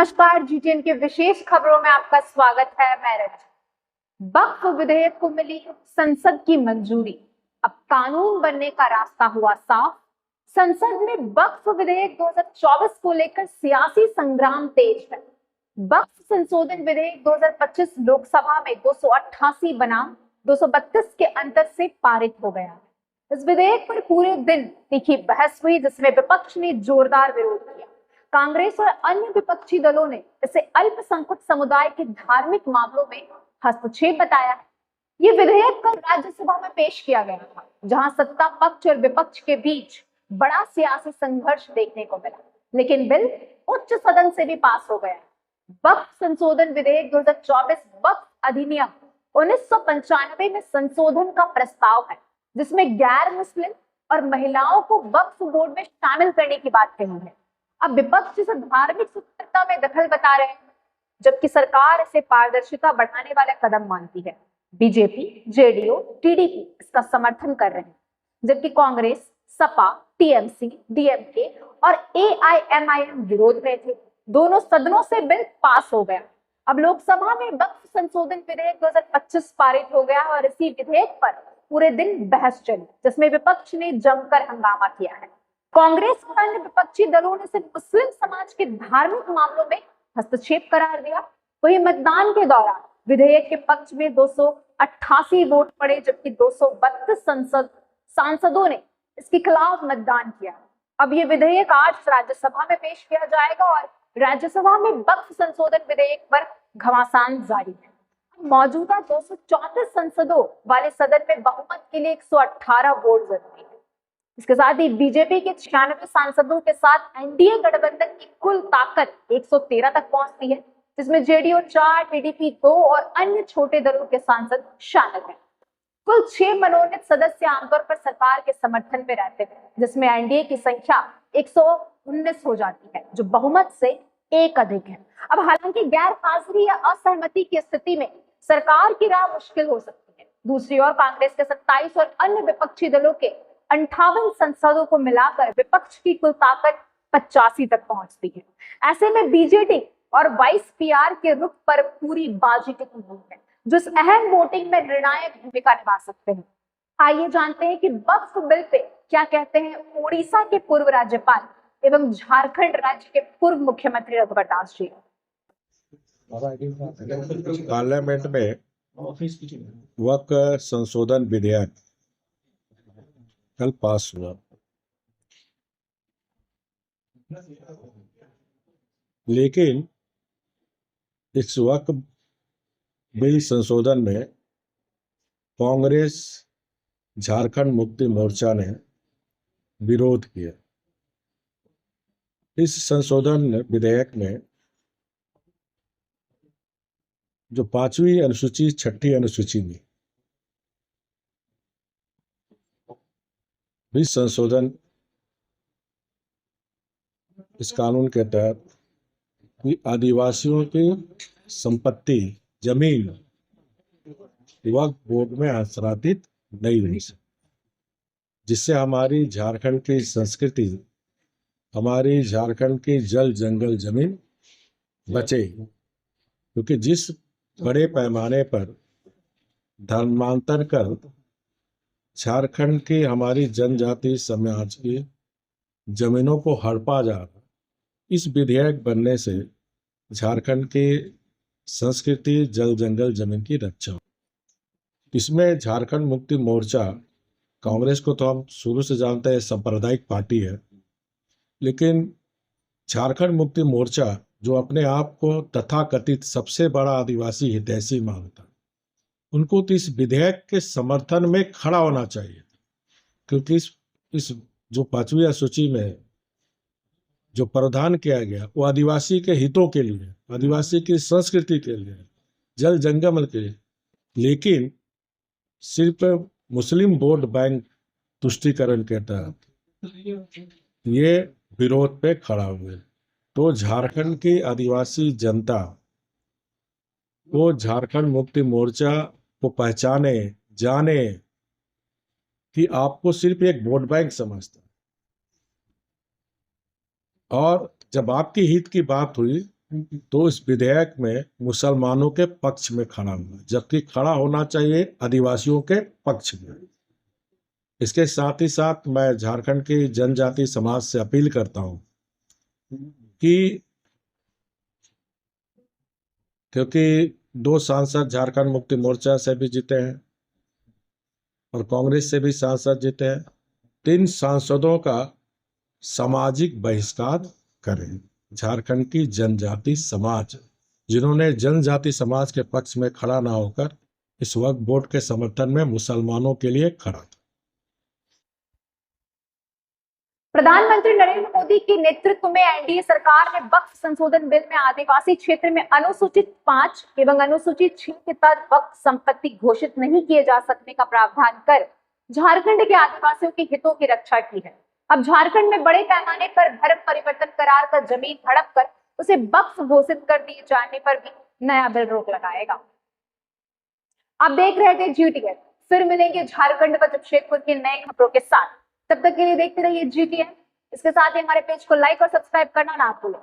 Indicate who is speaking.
Speaker 1: नमस्कार, जीटीएन के विशेष खबरों में आपका स्वागत है। मैं रंजन। वक्फ विधेयक को मिली संसद की मंजूरी, अब कानून बनने का रास्ता हुआ साफ। संसद में वक्फ विधेयक 2024 को लेकर सियासी संग्राम तेज है। वक्फ संशोधन विधेयक 2025 लोकसभा में 288 बनाम 232 के अंतर से पारित हो गया है। इस विधेयक पर पूरे दिन तीखी बहस हुई, जिसमें विपक्ष ने जोरदार विरोध किया। कांग्रेस और अन्य विपक्षी दलों ने इसे अल्पसंख्यक समुदाय के धार्मिक मामलों में हस्तक्षेप बताया है। ये विधेयक कल राज्यसभा में पेश किया गया था, जहां सत्ता पक्ष और विपक्ष के बीच बड़ा सियासी संघर्ष देखने को मिला, लेकिन बिल उच्च सदन से भी पास हो गया। वक्फ संशोधन विधेयक 2024 वक्फ अधिनियम 1995 में संशोधन का प्रस्ताव है, जिसमें गैर मुस्लिम और महिलाओं को वक्फ बोर्ड में शामिल करने की बात कही है। अब विपक्ष इसे धार्मिक स्वतंत्रता में दखल बता रहे हैं, जबकि सरकार इसे पारदर्शिता बढ़ाने वाला कदम मानती है। बीजेपी, जेडीयू, टीडीपी इसका समर्थन कर रहे हैं, जबकि कांग्रेस, सपा, टीएमसी, डीएमके और एआईएमआईएम विरोध में थे। दोनों सदनों से बिल पास हो गया। अब लोकसभा में वक्फ संशोधन विधेयक 2025 पारित हो गया और इसी विधेयक पर पूरे दिन बहस चली, जिसमें विपक्ष ने जमकर हंगामा किया है। कांग्रेस और अन्य विपक्षी दलों ने सिर्फ मुस्लिम समाज के धार्मिक मामलों में हस्तक्षेप करार दिया। वहीं मतदान के दौरान विधेयक के पक्ष में 288 वोट पड़े, जबकि 232 सांसदों ने इसके खिलाफ मतदान किया। अब ये विधेयक आज राज्यसभा में पेश किया जाएगा और राज्यसभा में वक्फ संशोधन विधेयक पर घमासान जारी है। मौजूदा 234 सांसदों वाले सदन में बहुमत के लिए 118 वोट जरूरी है। इसके साथ ही बीजेपी के 96 सांसदों के साथ एनडीए गठबंधन की कुल ताकत 113 तक पहुंचती है, जिसमें जेडीयू 4, टीडीपी 2 और अन्य छोटे दलों के सांसद शामिल हैं। कुल 6 मनोनीत सदस्य आमतौर पर सरकार के समर्थन में रहते हैं, जिसमें एनडीए की संख्या 119 हो जाती है, जो बहुमत से एक अधिक है। अब हालांकि गैर हाजिरी या असहमति की स्थिति में सरकार की राह मुश्किल हो सकती है। दूसरी ओर कांग्रेस के 27 और अन्य विपक्षी दलों के 58 संसदों को मिलाकर विपक्ष की कुल ताकत 85 तक पहुंचती है। ऐसे में बीजेडी और वाइस पीआर के रुख पर पूरी बाजी टिकी हुई है, जो इस अहम वोटिंग में निर्णायक भूमिका निभा सकते हैं। आइए जानते हैं कि वक्फ बिल पे क्या कहते हैं ओडिशा के पूर्व राज्यपाल एवं झारखंड राज्य के पूर्व मुख्यमंत्री रघुवर दास जी।
Speaker 2: पार्लियामेंट में वक्फ संशोधन विधेयक कल पास हुआ, लेकिन इस वक्फ बिल संशोधन में कांग्रेस, झारखंड मुक्ति मोर्चा ने विरोध किया। इस संशोधन विधेयक में जो 5वीं अनुसूची, 6ठी अनुसूची में भी संशोधन इस कानून के तहत कि आदिवासियों की संपत्ति, जमीन वक्फ बोर्ड में हस्तांतरित नहीं हुई, जिससे हमारी झारखंड की संस्कृति, हमारी झारखंड की जल जंगल जमीन बचे। क्योंकि जिस बड़े पैमाने पर धर्मांतर कर झारखंड की हमारी जनजाति समाज की जमीनों को हड़पा जा रहा, इस विधेयक बनने से झारखंड की संस्कृति, जल जंगल जमीन की रक्षा हो। इसमें झारखंड मुक्ति मोर्चा, कांग्रेस को तो हम शुरू से जानते हैं सांप्रदायिक पार्टी है, लेकिन झारखंड मुक्ति मोर्चा जो अपने आप को तथाकथित सबसे बड़ा आदिवासी हितैषी मानता, उनको तो इस विधेयक के समर्थन में खड़ा होना चाहिए। क्योंकि इस जो 5वीं अनुसूची में जो प्रावधान किया गया वो आदिवासी के हितों के लिए, आदिवासी की संस्कृति के लिए, जल जंगल के लिए, लेकिन सिर्फ मुस्लिम वोट बैंक तुष्टीकरण के तहत ये विरोध पे खड़ा हुए। तो झारखंड की आदिवासी जनता वो झारखंड मुक्ति मोर्चा को पहचाने, जाने कि आपको सिर्फ एक वोट बैंक समझता, और जब आपकी हित की बात हुई तो इस विधेयक में मुसलमानों के पक्ष में खड़ा हुआ, जबकि खड़ा होना चाहिए आदिवासियों के पक्ष में। इसके साथ ही साथ मैं झारखंड की जनजाति समाज से अपील करता हूं कि क्योंकि 2 सांसद झारखंड मुक्ति मोर्चा से भी जीते हैं और कांग्रेस से भी सांसद जीते हैं, 3 सांसदों का सामाजिक बहिष्कार करें। झारखंड की जनजाति समाज, जिन्होंने जनजाति समाज के पक्ष में खड़ा ना होकर इस वक्फ बोर्ड के समर्थन में मुसलमानों के लिए खड़ा था।
Speaker 1: प्रधानमंत्री नरेंद्र मोदी के नेतृत्व में एनडीए सरकार ने वक्फ संशोधन बिल में आदिवासी क्षेत्र में अनुसूचित 5 एवं अनुसूचित 6 के तहत वक्फ संपत्ति घोषित नहीं किए जा सकने का प्रावधान कर झारखंड के आदिवासियों के हितों की रक्षा की है। अब झारखंड में बड़े पैमाने पर धर्म परिवर्तन करार कर जमीन हड़प कर उसे वक्फ घोषित कर दिए जाने पर भी नया बिल रोक लगाएगा। आप देख रहे थे GTN, फिर मिलेंगे झारखंड व जमशेदपुर की नए खबरों के साथ। तब तक के लिए देखते रहिए GTN। इसके साथ ही हमारे पेज को लाइक और सब्सक्राइब करना ना भूलें।